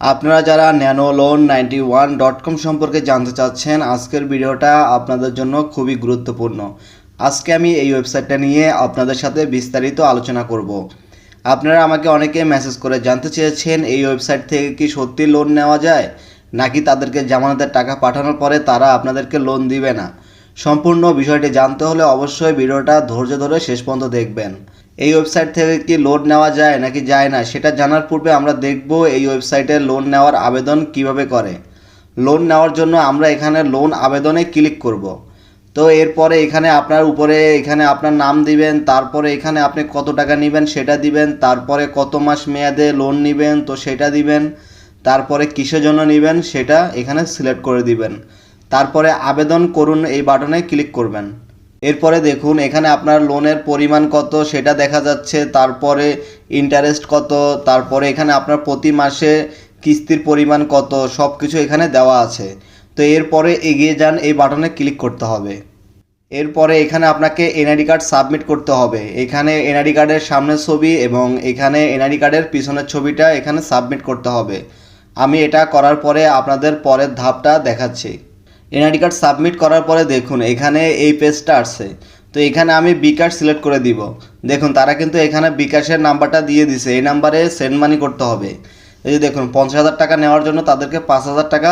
আপনারা যারা nanoloan91.com সম্পর্কে জানতে চাচ্ছেন, আজকের ভিডিওটা আপনাদের জন্য খুবই গুরুত্বপূর্ণ। আজকে আমি এই ওয়েবসাইটটা নিয়ে আপনাদের সাথে বিস্তারিত আলোচনা করব। আপনারা আমাকে অনেকে মেসেজ করে জানতে চেয়েছেন এই ওয়েবসাইট থেকে কি সত্যি লোন নেওয়া যায়, নাকি তাদেরকে জামানতের টাকা পাঠানোর পরে তারা আপনাদেরকে লোন দিবে না। সম্পূর্ণ বিষয়টি জানতে হলে অবশ্যই ভিডিওটা ধৈর্য ধরে শেষ পর্যন্ত দেখবেন। এই ওয়েবসাইট থেকে কি লোন নেওয়া যায় নাকি যায় না সেটা জানার পূর্বে আমরা দেখব এই ওয়েবসাইটে লোন নেওয়ার আবেদন কিভাবে করে। লোন নেওয়ার জন্য আমরা এখানে লোন আবেদনে ক্লিক করব। তো এরপরে এখানে আপনার উপরে এখানে আপনার নাম দিবেন, তারপরে এখানে আপনি কত টাকা নেবেন সেটা দিবেন, তারপরে কত মাস মেয়াদে লোন নেবেন তো সেটা দিবেন, তারপরে কিসের জন্য নেবেন সেটা এখানে সিলেক্ট করে দিবেন। তারপরে আবেদন করুন এই বাটনে ক্লিক করবেন। এরপরে দেখুন এখানে আপনার লোনের পরিমাণ কত সেটা দেখা যাচ্ছে, তারপরে ইন্টারেস্ট কত, তারপরে এখানে আপনার প্রতি মাসে কিস্তির পরিমাণ কত, সব কিছু এখানে দেওয়া আছে। তো এরপরে এগিয়ে যান এই বাটনে ক্লিক করতে হবে। এরপরে এখানে আপনাকে এনআইডি কার্ড সাবমিট করতে হবে। এখানে এনআইডি কার্ডের সামনের ছবি এবং এখানে এনআইডি কার্ডের পিছনের ছবিটা এখানে সাবমিট করতে হবে। আমি এটা করার পরে আপনাদের পরের ধাপটা দেখাচ্ছি। এনআইডি কার্ড সাবমিট করার পরে দেখুন এখানে এই পেজটা আসছে। তো এখানে আমি বিকাশ সিলেক্ট করে দিব। দেখুন তারা কিন্তু এখানে বিকাশের নাম্বারটা দিয়ে দিছে, এই নাম্বারে সেন্ড মানি করতে হবে। এই যে দেখুন 50,000 টাকা নেওয়ার জন্য তাদেরকে 5,000 টাকা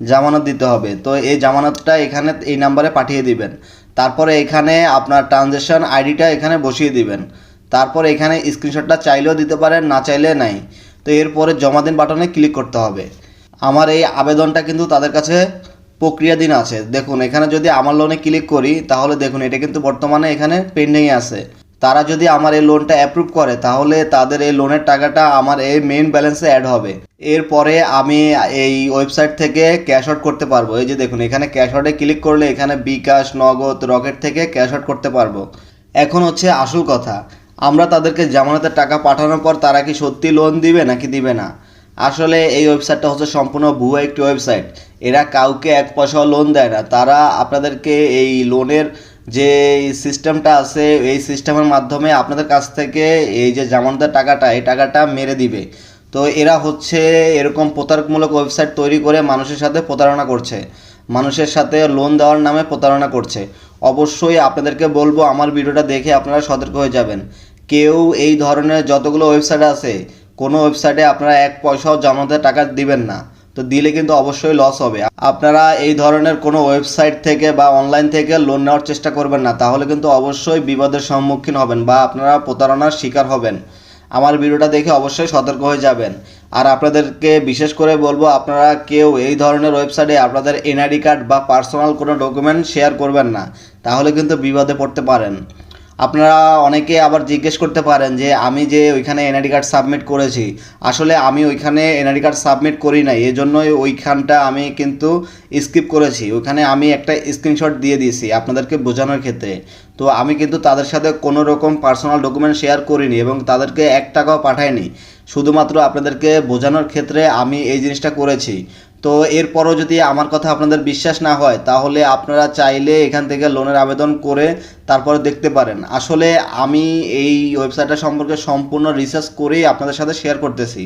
জামানত দিতে হবে। তো এই জামানতটা এখানে এই নাম্বারে পাঠিয়ে দিবেন। তারপরে এখানে আপনার ট্রানজ্যাকশন আইডিটা এখানে বসিয়ে দিবেন। তারপরে এখানে স্ক্রিনশটটা চাইলেও দিতে পারেন, না চাইলে নাই। তো এরপরে জমা দিন বাটনে ক্লিক করতে হবে। আমার এই আবেদনটা কিন্তু তাদের কাছে প্রক্রিয়াধীন আছে। দেখুন এখানে যদি আমার লোনে ক্লিক করি তাহলে দেখুন এটা কিন্তু বর্তমানে এখানে পেন্ডিংয়ে আছে। তারা যদি আমার এই লোনটা অ্যাপ্রুভ করে তাহলে তাদের এই লোনের টাকাটা আমার এই মেইন ব্যালেন্সে অ্যাড হবে। এরপরে আমি এই ওয়েবসাইট থেকে ক্যাশ আউট করতে পারবো। এই যে দেখুন এখানে ক্যাশ আউটে ক্লিক করলে এখানে বিকাশ, নগদ, রকেট থেকে ক্যাশ আউট করতে পারবো। এখন হচ্ছে আসল কথা, আমরা তাদেরকে জামানতের টাকা পাঠানোর পর তারা কি সত্যি লোন দিবে নাকি দিবে না। আসলে এই ওয়েবসাইটটা হচ্ছে সম্পূর্ণ ভুয়া একটি ওয়েবসাইট। এরা কাউকে এক পয়সাও লোন দেয় না। তারা আপনাদেরকে এই লোনের যে সিস্টেমটা আছে এই সিস্টেমের মাধ্যমে আপনাদের কাছ থেকে এই যে জামানতের টাকাটা এই টাকাটা মেরে দিবে। তো এরা হচ্ছে এরকম প্রতারকমূলক ওয়েবসাইট তৈরি করে মানুষের সাথে প্রতারণা করছে, মানুষের সাথে লোন দেওয়ার নামে প্রতারণা করছে। অবশ্যই আপনাদেরকে বলবো আমার ভিডিওটা দেখে আপনারা সতর্ক হয়ে যাবেন। কেউ এই ধরনের যতগুলো ওয়েবসাইট আছে কোনো ওয়েবসাইটে আপনারা এক পয়সাও জামানতের টাকা দিবেন না। তো দিলে কিন্তু অবশ্যই লস হবে। আপনারা এই ধরনের কোনো ওয়েবসাইট থেকে বা অনলাইন থেকে লোন নেওয়ার চেষ্টা করবেন না, তাহলে কিন্তু অবশ্যই বিপদের সম্মুখীন হবেন বা আপনারা প্রতারণার শিকার হবেন। আমার ভিডিওটা দেখে অবশ্যই সতর্ক হয়ে যাবেন। আর আপনাদেরকে বিশেষ করে বলবো আপনারা কেউ এই ধরনের ওয়েবসাইটে আপনাদের এনআইডি কার্ড বা পার্সোনাল কোনো ডকুমেন্ট শেয়ার করবেন না, তাহলে কিন্তু বিপদে পড়তে পারেন। আপনারা অনেকে আবার জিজ্ঞেস করতে পারেন যে আমি যে ওইখানে এনআইডি কার্ড সাবমিট করেছি, আসলে আমি ওইখানে এনআইডি কার্ড সাবমিট করি নাই, এজন্যই ওইখানটা আমি কিন্তু স্কিপ করেছি। ওইখানে আমি একটা স্ক্রিনশট দিয়ে দিয়েছি আপনাদেরকে বোঝানোর ক্ষেত্রে। তো আমি কিন্তু তাদের সাথে কোনো রকম পার্সোনাল ডকুমেন্ট শেয়ার করিনি এবং তাদেরকে 1 টাকাও পাঠাইনি। শুধুমাত্র আপনাদেরকে বোঝানোর ক্ষেত্রে আমি এই জিনিসটা করেছি। তো এরপরও যদি আমার কথা আপনাদের বিশ্বাস না হয় তাহলে আপনারা চাইলে এখান থেকে লোনের আবেদন করে তারপরে দেখতে পারেন। আসলে আমি এই ওয়েবসাইটটা সম্পর্কে সম্পূর্ণ রিসার্চ করেই আপনাদের সাথে শেয়ার করতেছি।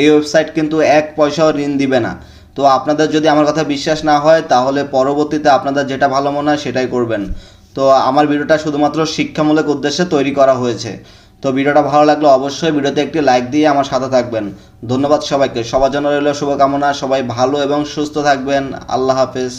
এই ওয়েবসাইট কিন্তু 1 পয়সাও ঋণ দিবে না। তো আপনাদের যদি আমার কথা বিশ্বাস না হয় তাহলে পরবর্তীতে আপনাদের যেটা ভালো মনে হয় সেটাই করবেন। তো আমার ভিডিওটা শুধুমাত্র শিক্ষামূলক উদ্দেশ্যে তৈরি করা হয়েছে। তো ভিডিওটা ভালো লাগলে অবশ্যই ভিডিওতে একটি লাইক দিয়ে আমার সাথে থাকবেন। ধন্যবাদ সবাইকে। সবার জন্য রইল শুভকামনা। সবাই ভালো এবং সুস্থ থাকবেন। আল্লাহ হাফেজ।